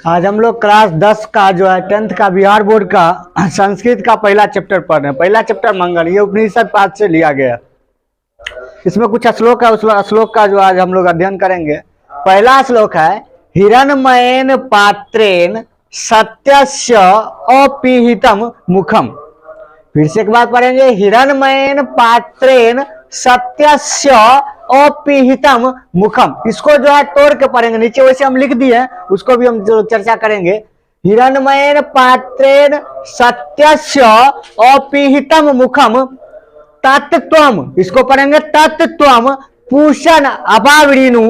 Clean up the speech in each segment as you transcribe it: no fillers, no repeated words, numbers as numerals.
आज हम लोग क्लास 10 का जो है 10th का बिहार बोर्ड का संस्कृत का पहला चैप्टर पढ़ रहे हैं। पहला चैप्टर मंगल, ये उपनिषद पाठ से लिया गया। इसमें कुछ श्लोक है, उस श्लोक का जो आज हम लोग अध्ययन करेंगे। पहला श्लोक है हिरण्मयेन पात्रेण सत्यस्य अपीहितम मुखम। फिर से एक बात पढ़ेंगे, हिरण्मयेन पात्रेण सत्यस्य अपीहितम मुखम। इसको जो है तोड़ के पढ़ेंगे, नीचे वैसे हम लिख दिए, उसको भी हम जो चर्चा करेंगे। हिरण्मयेन पात्रेण सत्यस्य अपीहितम मुखम तत्त्वम, इसको पढ़ेंगे तत्त्वम पूषण अपावृणु,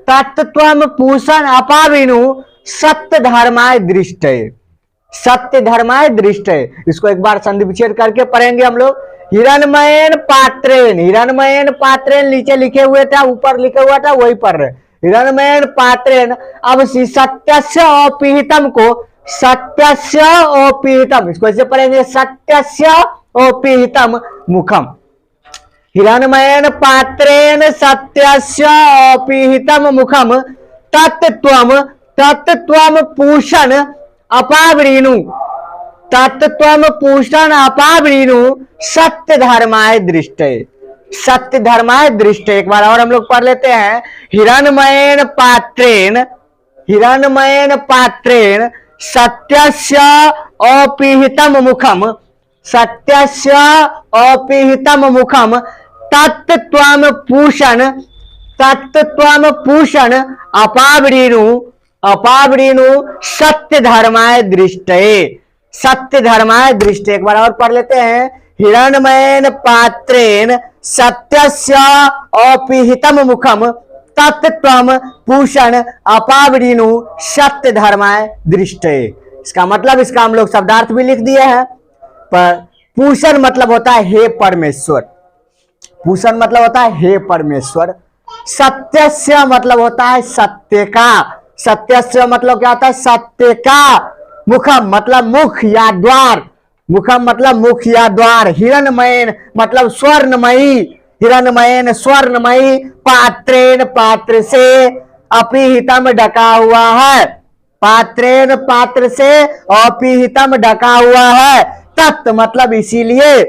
तत्त्वम पूषण अपावृणु सत्य धर्माय दृष्टये, सत्य धर्माय दृष्टये। इसको एक बार संधि विच्छेद करके पढ़ेंगे हम लोग। हिरण्मयेन पात्रेण, हिरण्मयेन पात्रेण नीचे लिखे हुए था, ऊपर लिखे हुआ था, वही पढ़ रहे। हिरण्मयेन पात्रेण, अब सत्यस्य अपीहितम को सत्यस्य अपीहितम, इसको ऐसे पढ़ेंगे सत्यस्य अपीहितम मुखम। हिरण्मयेन पात्रेण सत्यस्य अपीहितम मुखम तत्त्वम, तत्त्वम पूषण अपावृणु, तत्त्वम पूषण अपावृणु सत्य धर्माय दृष्टये, सत्य धर्माय दृष्टये। एक बार और हम लोग पढ़ लेते हैं। हिरण्मयेन पात्रेण, हिरण्मयेन पात्रेण सत्यस्य अपीहितम मुखम, सत्यस्य अपीहितम मुखम तत्त्वम पूषण, तत्त्वम पूषण अपावृणु, अपावृणु सत्य धर्माय दृष्टये, सत्य धर्माय दृष्टये। एक बार और पढ़ लेते हैं। हिरण्मयेन पात्रेण सत्यस्य अपीहितम मुखम तत्त्वम पूषण अपावृणु सत्य धर्माय दृष्टये। इसका मतलब, इसका हम लोग शब्दार्थ भी लिख दिए हैं। पर पूषण मतलब होता है हे परमेश्वर, पूषण मतलब होता है हे परमेश्वर। सत्यस्य मतलब होता है सत्य का, सत्यस्य मतलब क्या होता है सत्य का। मुखम मतलब मुख या द्वार, मुखम मतलब मुख या द्वार। हिरण्मयेन मतलब स्वर्णमयी, हिरण्मयेन स्वर्णमयी, पात्रेण पात्र से, अपीहितम ढका हुआ है, पात्रेण पात्र से, अपीहितम ढका हुआ है। तत्व मतलब इसीलिए,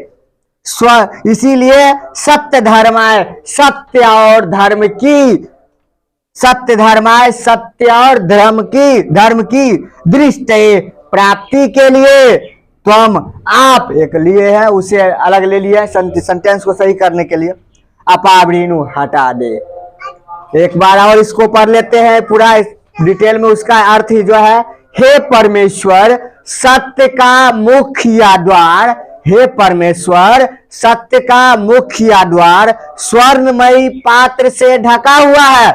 इसीलिए सत्य धर्माय, सत्य और धर्म की, सत्य धर्माय सत्य और धर्म की दृष्टि प्राप्ति के लिए तुम, आप एक लिए है, उसे अलग ले लिया सेंटेंस को सही करने के लिए। अपावृणु हटा दे। एक बार और इसको पढ़ लेते हैं पूरा डिटेल में। उसका अर्थ ही जो है हे परमेश्वर सत्य का मुख्य द्वार, हे परमेश्वर सत्य का मुख्य द्वार स्वर्णमयी पात्र से ढका हुआ है।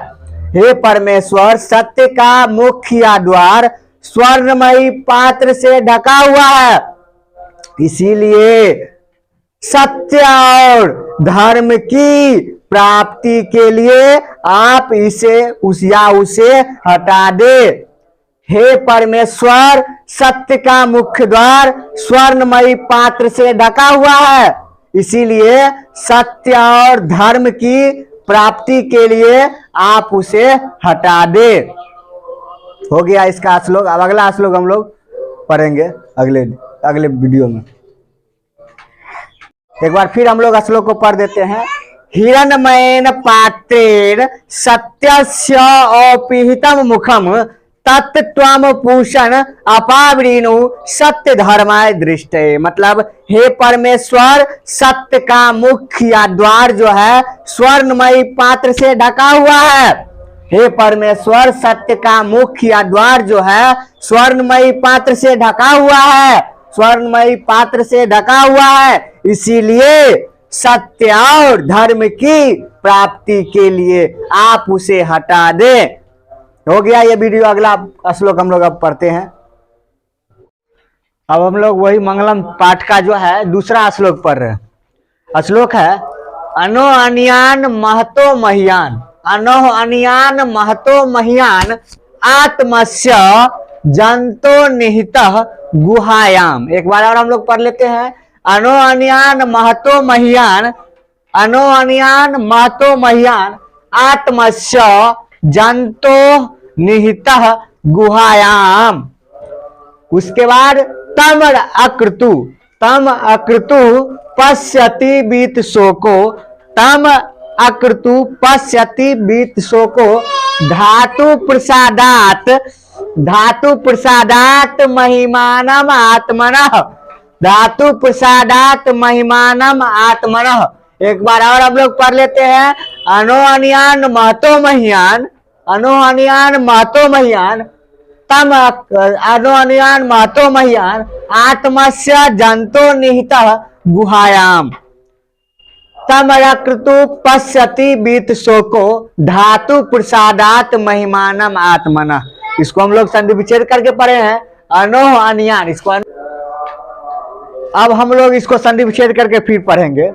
हे परमेश्वर सत्य का मुख्य द्वार स्वर्णमयी पात्र से ढका हुआ है, इसीलिए सत्य और धर्म की प्राप्ति के लिए आप इसे उसे हटा दे। हे परमेश्वर सत्य का मुख्य द्वार स्वर्णमयी पात्र से ढका हुआ है, इसीलिए सत्य और धर्म की प्राप्ति के लिए आप उसे हटा दे। हो गया इसका श्लोक। अब अगला श्लोक हम लोग पढ़ेंगे अगले वीडियो में। एक बार फिर हम लोग श्लोक को पढ़ देते हैं। हिरण्मयेन पात्रेण सत्यस्य अपीहितम मुखम तत्त्वम पूषण अपावृणु सत्य धर्माय दृष्टये। मतलब हे परमेश्वर सत्य का मुख्य द्वार जो है स्वर्णमयी पात्र से ढका हुआ है। हे परमेश्वर सत्य का मुख्य द्वार जो है स्वर्णमयी पात्र से ढका हुआ है, स्वर्णमयी पात्र से ढका हुआ है, इसीलिए सत्य और धर्म की प्राप्ति के लिए आप उसे हटा दें। हो गया ये वीडियो। अगला श्लोक हम लोग अब पढ़ते हैं। अब हम लोग वही मंगलम पाठ का जो है दूसरा श्लोक पढ़ रहे हैं। श्लोक है अनो अन्यान महतो मह्यान, अनो अन्यान महतो मह्यान आत्मस्य जंतो निहितः गुहायाम। एक बार और हम लोग पढ़ लेते हैं। अनो अन्यान महतो मह्यान, अनो अन्यान महतो मह्यान आत्मस्य जंतो निहितः गुहायाम। उसके बाद तम अकृतु पश्यति बीत शोको, तम अकृतु पश्यति बीत शोको, धातु प्रसादात महिमानम आत्मनः, धातु प्रसादात महिमानम आत्मनः। एक बार और हम लोग पढ़ लेते हैं। अनोहनियान महतो महियान, अनोहनियान महतो महियान, तम अनोहनियान महतो महियान, आत्मस्य जंतो निहितः गुहायाम, तम अकृतु पश्यति बीत शोको, धातु प्रसादात महिमानम आत्मनः। इसको हम लोग संधि विच्छेद करके पढ़े हैं। अनोह अनियान, इसको अब हम लोग इसको संधि विच्छेद करके फिर पढ़ेंगे।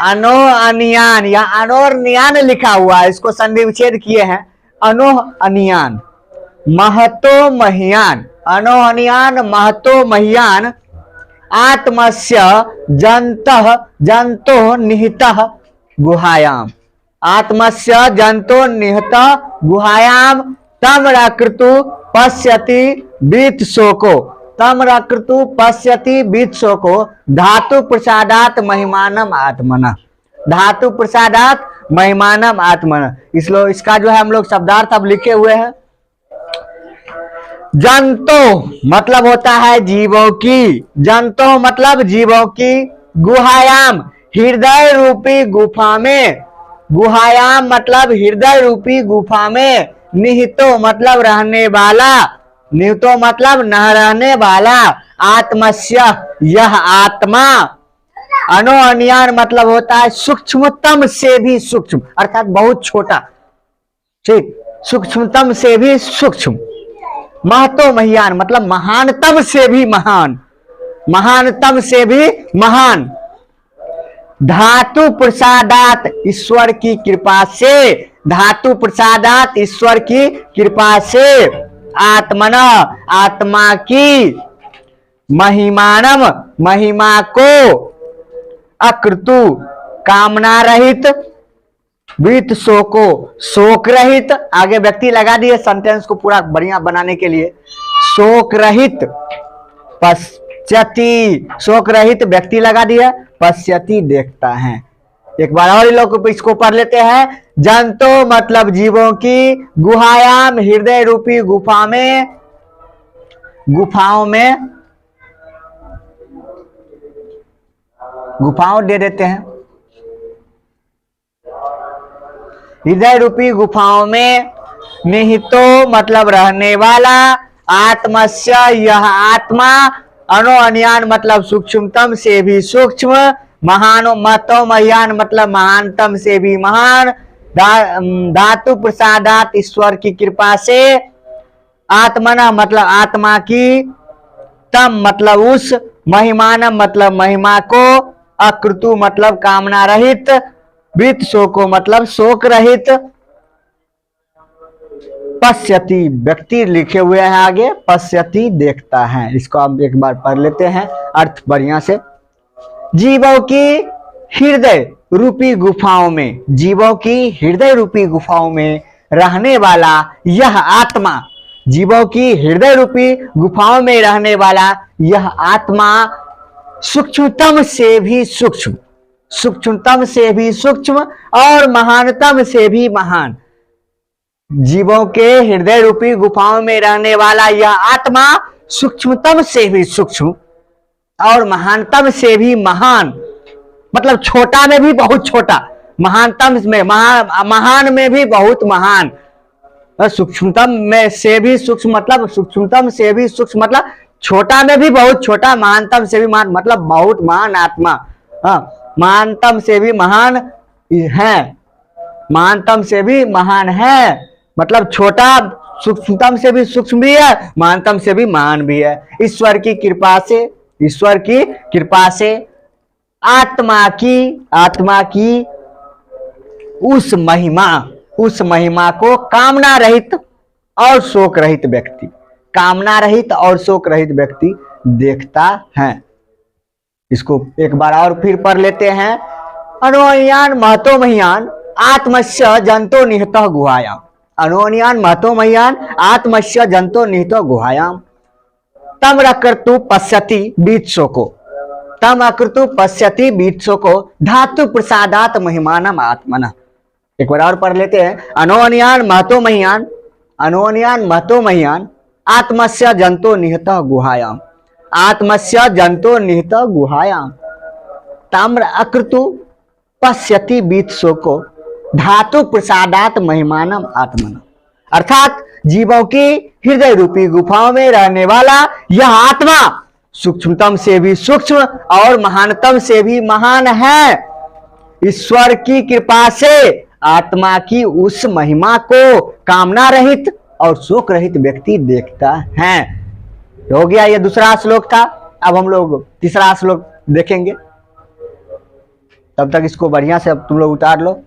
अनोह अनियान या अनोर नियान लिखा हुआ है, इसको संधि विच्छेद किए हैं। अनोह अनियान महतो महियान, अनोह अनियान महतो महियान, आत्मस्य जंतो निहितः गुहायाम, आत्मस्य जंतो निहितः गुहायाम, तम अकृतु पश्यति बीत शोको, तम अकृतु पश्यति बीत शोको, धातु प्रसादात महिमानम आत्मनः, धातु प्रसादात महिमानम आत्मनः। इसका जो है हम लोग शब्दार्थ अब लिखे हुए हैं। जंतो मतलब होता है जीवों की, जंतो मतलब जीवों की, गुहायाम हृदय रूपी गुफा में, गुहायाम मतलब हृदय रूपी गुफा में, निहितो मतलब रहने वाला, निहितो मतलब न रहने वाला, आत्मस्य यह आत्मा, अनोअनियान मतलब होता है सूक्ष्मतम से भी सूक्ष्म, अर्थात बहुत छोटा, ठीक, सूक्ष्मतम से भी सूक्ष्म। महतो महियान मतलब महानतम से भी महान, महानतम से भी महान। धातु प्रसादात ईश्वर की कृपा से, धातु प्रसादात ईश्वर की कृपा से, आत्मन आत्मा की, महिमानम महिमा को, अकृतु कामना रहित, बीत शोको शोक रहित, आगे व्यक्ति लगा दिए सेंटेंस को पूरा बढ़िया बनाने के लिए, शोक रहित, पश्यति शोक रहित व्यक्ति लगा दिया, पश्यति देखता है। एक बार और लोग इसको पढ़ लेते हैं। जंतो मतलब जीवों की, गुहायाम हृदय रूपी गुफा में, गुफाओं में, गुफाओं दे देते हैं, हृदय रूपी गुफाओं में, निहितो मतलब रहने वाला, आत्मस्य यह आत्मा, अनोअनियान मतलब सूक्ष्मतम से भी सूक्ष्म, महानो महतो महियान मतलब महानतम से भी महान, धातु प्रसादात ईश्वर की कृपा से, आत्मना मतलब आत्मा की, तम मतलब उस, महिमानम मतलब महिमा को, अकृतु मतलब कामना रहित, बीत शोको मतलब शोक रहित, पश्यति व्यक्ति लिखे हुए हैं आगे, पश्यति देखता है। इसको हम एक बार पढ़ लेते हैं अर्थ बढ़िया से। जीवों की हृदय रूपी गुफाओं में, जीवों की हृदय रूपी गुफाओं में रहने वाला यह आत्मा, जीवों की हृदय रूपी गुफाओं में रहने वाला यह आत्मा, सूक्ष्मतम से भी सूक्ष्म, सूक्ष्मतम से भी सूक्ष्म और महानतम से भी महान, जीवों के हृदय रूपी गुफाओं में रहने वाला यह आत्मा सूक्ष्मतम से भी सूक्ष्म और महानतम से भी महान, मतलब छोटा में भी बहुत छोटा, महानतम में महान में भी बहुत महान, सूक्ष्मतम में से भी सूक्ष्म मतलब सूक्ष्मतम से भी सूक्ष्म मतलब छोटा में भी बहुत छोटा, महानतम से भी महान मतलब बहुत महान आत्मा, महानतम से भी महान है, महानतम से भी महान है मतलब छोटा, सूक्ष्मतम से भी सूक्ष्म भी है, महानतम से भी महान भी है। ईश्वर की कृपा से, ईश्वर की कृपा से आत्मा की उस महिमा को कामना रहित और शोक रहित व्यक्ति, कामना रहित और शोक रहित व्यक्ति देखता है। इसको एक बार और फिर पढ़ लेते हैं। अनोयान महतो महियान, आत्मस्य जंतो निहतः गुहायाम, अनोन्यान महतो मह्यान आत्मस्य जंतो निहितो गुहायाम तम अकृतु पश्यति बीत्सोको तम अकृतु पश्यति बीत्सोको धातु प्रसादात महिमानम आत्मना। एक बार और पढ़ लेते हैं। अनोन्यान महतो मह्यान आत्मस्य जंतो निहित गुहायाम आत्मस्य जंतो निहित गुहायाम ताम्र अकृतु पश्यति बीत्सोको धातु प्रसादात महिमानम आत्मना। अर्थात जीवों की हृदय रूपी गुफाओं में रहने वाला यह आत्मा सूक्ष्मतम से भी सूक्ष्म और महानतम से भी महान है। ईश्वर की कृपा से आत्मा की उस महिमा को कामना रहित और शोक रहित व्यक्ति देखता है। हो गया, ये दूसरा श्लोक था। अब हम लोग तीसरा श्लोक देखेंगे। तब तक इसको बढ़िया से अब तुम लोग उतार लो।